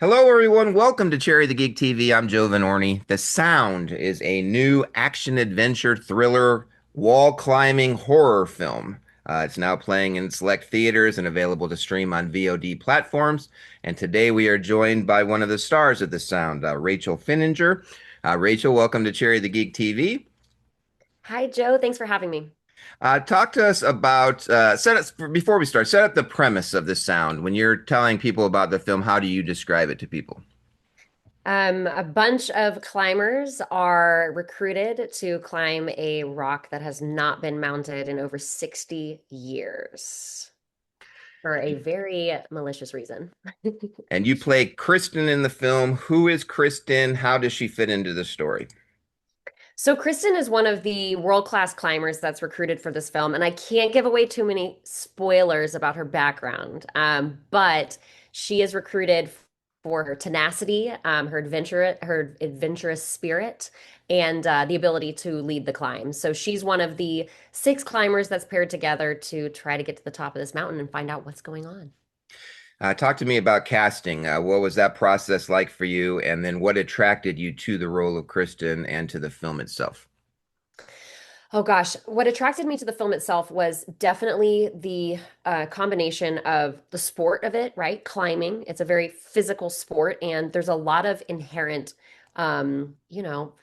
Hello, everyone. Welcome to Cherry the Geek TV. I'm Joe Vanourney. The Sound is a new action adventure thriller wall climbing horror film. It's now playing in select theaters and available to stream on VOD platforms. And today we are joined by one of the stars of The Sound, Rachel Finninger. Rachel, welcome to Cherry the Geek TV. Hi, Joe. Thanks for having me. Talk to us about before we start. Set up the premise of The Sound. When you're telling people about the film, how do you describe it to people? A bunch of climbers are recruited to climb a rock that has not been mounted in over 60 years for a very malicious reason. And you play Kristen in the film. Who is Kristen? How does she fit into the story? So, Kristen is one of the world-class climbers that's recruited for this film, and I can't give away too many spoilers about her background. But she is recruited for her tenacity, her adventurous spirit, and the ability to lead the climb. So she's one of the six climbers that's paired together to try to get to the top of this mountain and find out what's going on. Talk to me about casting. What was that process like for you? And then what attracted you to the role of Kristen and to the film itself? Oh gosh, what attracted me to the film itself was definitely the combination of the sport of it, right? Climbing. It's a very physical sport, and there's a lot of inherent,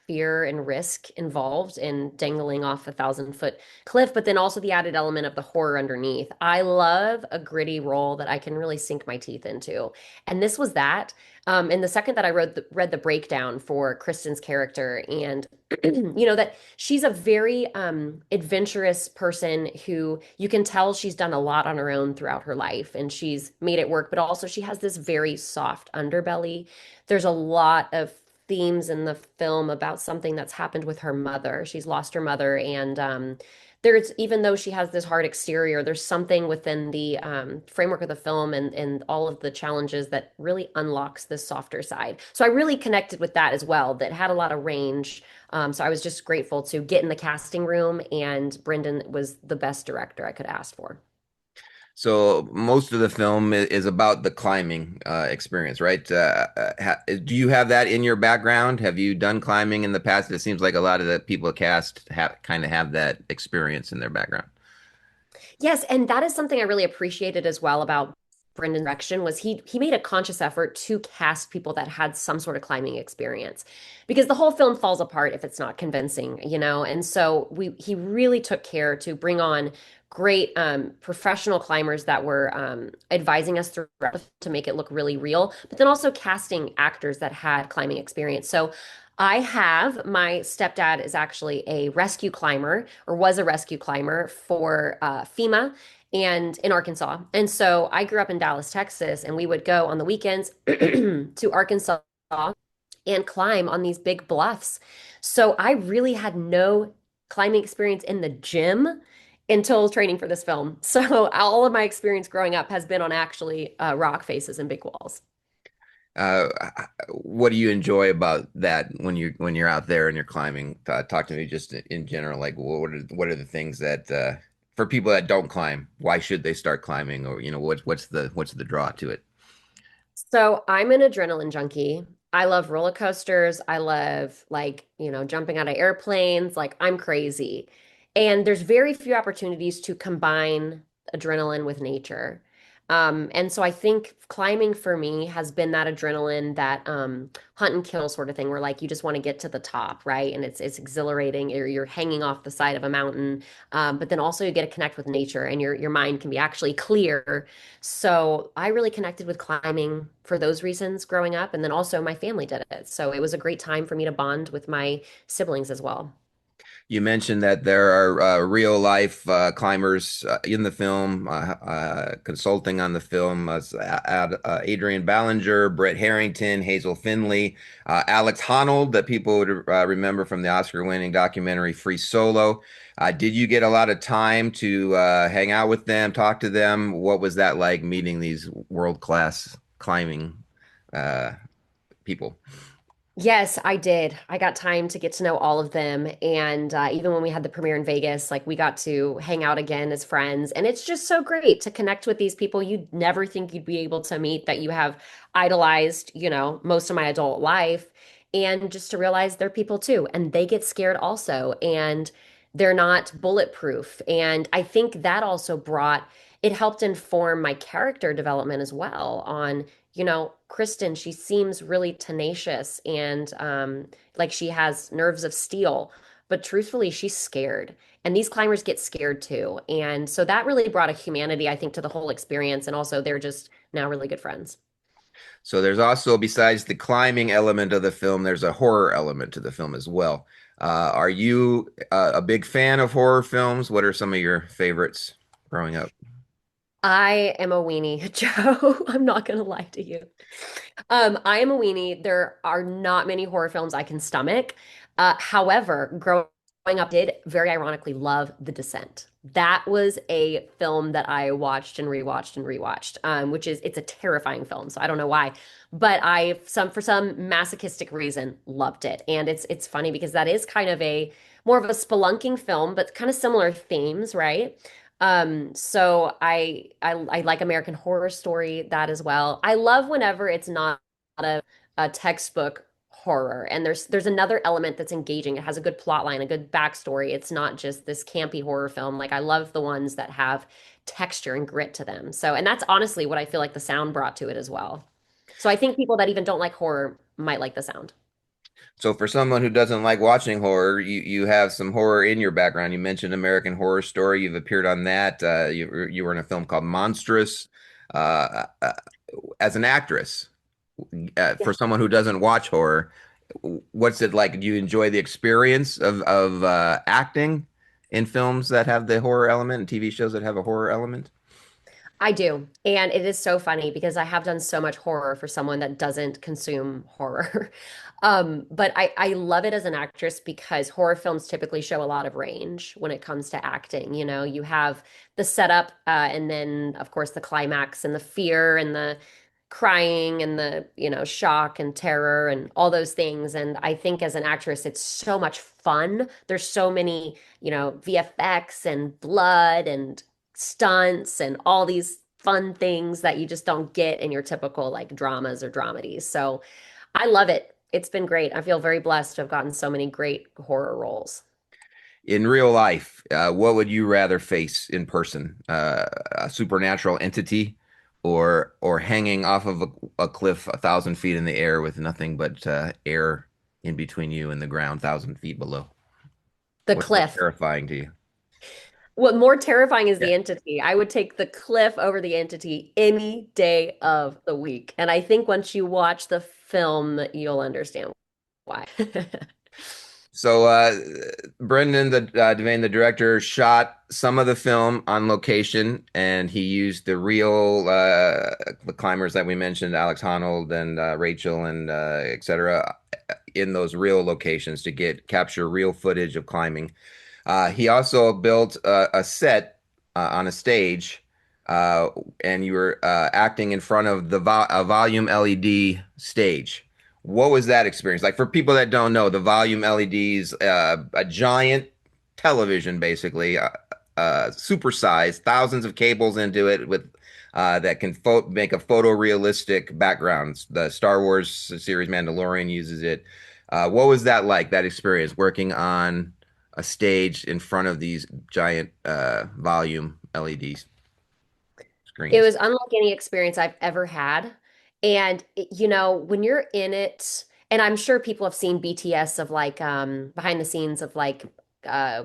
fear and risk involved in dangling off a 1,000-foot cliff, but then also the added element of the horror underneath. I love a gritty role that I can really sink my teeth into, and this was that. And the second that I read the breakdown for Kristen's character, and that she's a very adventurous person who you can tell she's done a lot on her own throughout her life and she's made it work, but also she has this very soft underbelly. There's a lot of themes in the film about something that's happened with her mother. She's lost her mother, and there's even though she has this hard exterior, there's something within the framework of the film and all of the challenges that really unlocks this softer side. So I really connected with that as well. That had a lot of range. So I was just grateful to get in the casting room, and Brendan was the best director I could ask for. So most of the film is about the climbing experience, right? Do you have that in your background? Have you done climbing in the past? It seems like a lot of the people cast have kind of have that experience in their background. Yes, and that is something I really appreciated as well about Brendan's direction was he made a conscious effort to cast people that had some sort of climbing experience because the whole film falls apart if it's not convincing. And so he really took care to bring on great professional climbers that were advising us throughout to make it look really real, but then also casting actors that had climbing experience. So my stepdad is actually a rescue climber or was a rescue climber for FEMA and in Arkansas. And so I grew up in Dallas, Texas, and we would go on the weekends to Arkansas and climb on these big bluffs. So I really had no climbing experience in the gym until training for this film. So all of my experience growing up has been on actually rock faces and big walls. Uh, what do you enjoy about that when you're out there and you're climbing? Talk to me just in general, like what are the things that for people that don't climb, why should they start climbing, or what's the draw to it? So I'm an adrenaline junkie. I love roller coasters. I love jumping out of airplanes. Like I'm crazy. And there's very few opportunities to combine adrenaline with nature. And so I think climbing for me has been that adrenaline, that hunt and kill sort of thing where like you just want to get to the top, right? And it's exhilarating. You're hanging off the side of a mountain. But then also you get to connect with nature and your mind can be actually clear. So I really connected with climbing for those reasons growing up. And then also my family did it. So it was a great time for me to bond with my siblings as well. You mentioned that there are real life climbers in the film, consulting on the film. Adrian Ballinger, Brett Harrington, Hazel Finley, Alex Honnold, that people would remember from the Oscar-winning documentary Free Solo. Did you get a lot of time to hang out with them, talk to them? What was that like meeting these world-class climbing uh, people? Yes, I did. I got time to get to know all of them. And even when we had the premiere in Vegas, like we got to hang out again as friends. And it's just so great to connect with these people you'd never think you'd be able to meet that you have idolized, most of my adult life. And just to realize they're people too. And they get scared also. And they're not bulletproof. And I think that also it helped inform my character development as well on Kristen, she seems really tenacious and like she has nerves of steel, but truthfully, she's scared. And these climbers get scared too. And so that really brought a humanity, I think, to the whole experience. And also, they're just now really good friends. So there's also, besides the climbing element of the film, there's a horror element to the film as well. Are you a big fan of horror films? What are some of your favorites growing up? I am a weenie, Joe. I'm not gonna lie to you. I am a weenie. There are not many horror films I can stomach. However, growing up, did very ironically love The Descent. That was a film that I watched and rewatched and rewatched, which is it's a terrifying film, so I don't know why, but I some for some masochistic reason loved it. And it's funny because that is kind of a more of a spelunking film, but kind of similar themes, right? So I like American Horror Story that as well. I love whenever it's not a textbook horror and there's another element that's engaging. It has a good plot line, a good backstory. It's not just this campy horror film. Like I love the ones that have texture and grit to them. So, and that's honestly what I feel like the sound brought to it as well. So I think people that even don't like horror might like the sound. So for someone who doesn't like watching horror, you have some horror in your background. You mentioned American Horror Story. You've appeared on that. You were in a film called Monstrous. Uh, as an actress, Yeah. for someone who doesn't watch horror, what's it like? Do you enjoy the experience of acting in films that have the horror element and TV shows that have a horror element? I do. And it is so funny because I have done so much horror for someone that doesn't consume horror. But I love it as an actress because horror films typically show a lot of range when it comes to acting. You have the setup, and then, of course, the climax and the fear and the crying and the, shock and terror and all those things. And I think as an actress, it's so much fun. There's so many, VFX and blood and stunts and all these fun things that you just don't get in your typical like dramas or dramedies. So I love it. It's been great. I feel very blessed to have gotten so many great horror roles. In real life, what would you rather face in person? A supernatural entity or hanging off of a cliff 1,000 feet in the air with nothing but air in between you and the ground 1,000 feet below? The What's more cliff. terrifying to you? What more terrifying is Yeah. the entity. I would take the cliff over the entity any day of the week. And I think once you watch the film, you'll understand why. So Brendan, Devane, the director, shot some of the film on location, and he used the climbers that we mentioned, Alex Honnold and Rachel and etc., in those real locations to get capture real footage of climbing. He also built a set on a stage, uh, and you were acting in front of a volume LED stage. What was that experience like for people that don't know? The volume LEDs, a giant television, basically, supersized, thousands of cables into it with that can make a photorealistic background. The Star Wars series Mandalorian uses it. What was that like? That experience working on a stage in front of these giant volume LED It screens? was unlike any experience I've ever had. And when you're in it, and I'm sure people have seen BTS of like behind the scenes of like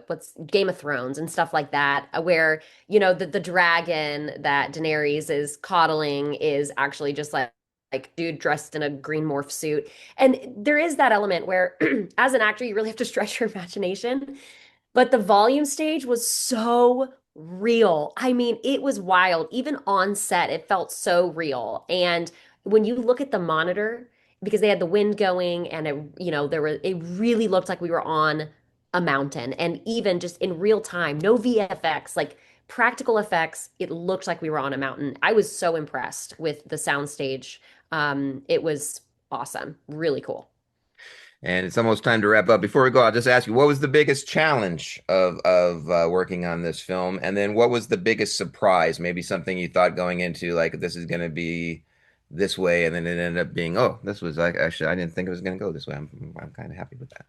what's Game of Thrones and stuff like that, where the dragon that Daenerys is coddling is actually just like dude dressed in a green morph suit. And there is that element where as an actor you really have to stretch your imagination, but the volume stage was so real. I mean, it was wild. Even on set, it felt so real. And when you look at the monitor, because they had the wind going and it really looked like we were on a mountain. And even just in real time, no VFX, like practical effects, it looked like we were on a mountain. I was so impressed with the soundstage. It was awesome. Really cool. And it's almost time to wrap up. Before we go, I'll just ask you, what was the biggest challenge of working on this film? And then what was the biggest surprise? Maybe something you thought going into, like, this is going to be this way, and then it ended up being, oh, this was like, actually, I didn't think it was going to go this way. I'm kind of happy with that.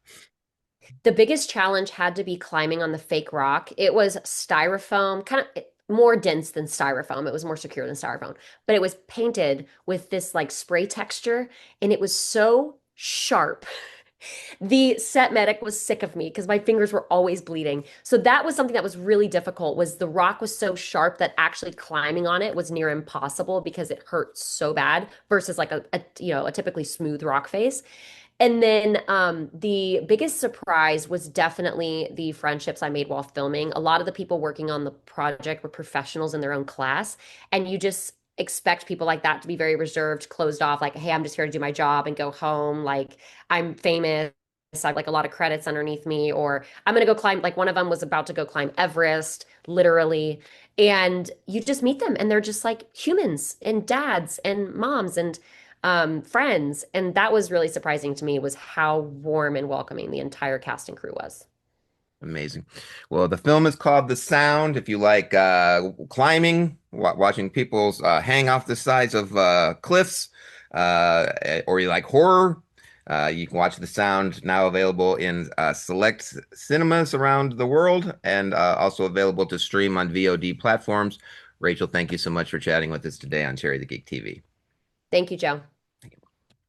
The biggest challenge had to be climbing on the fake rock. It was styrofoam, kind of more dense than styrofoam. It was more secure than styrofoam, but it was painted with this like spray texture, and it was so sharp. The set medic was sick of me because my fingers were always bleeding. So that was something that was really difficult was the rock was so sharp that actually climbing on it was near impossible because it hurt so bad versus like a typically smooth rock face. And then the biggest surprise was definitely the friendships I made while filming. A lot of the people working on the project were professionals in their own class, and you just expect people like that to be very reserved, closed off, like, hey, I'm just here to do my job and go home. Like, I'm famous. I have like a lot of credits underneath me, or I'm gonna go climb. Like one of them was about to go climb Everest, literally. And you just meet them, and they're just like humans and dads and moms and friends. And that was really surprising to me was how warm and welcoming the entire cast and crew was. Amazing. Well, the film is called The Sound. If you like climbing, watching people hang off the sides of cliffs, or you like horror, you can watch The Sound, now available in select cinemas around the world and also available to stream on VOD platforms. Rachel, thank you so much for chatting with us today on Cherry the Geek TV. Thank you, Joe.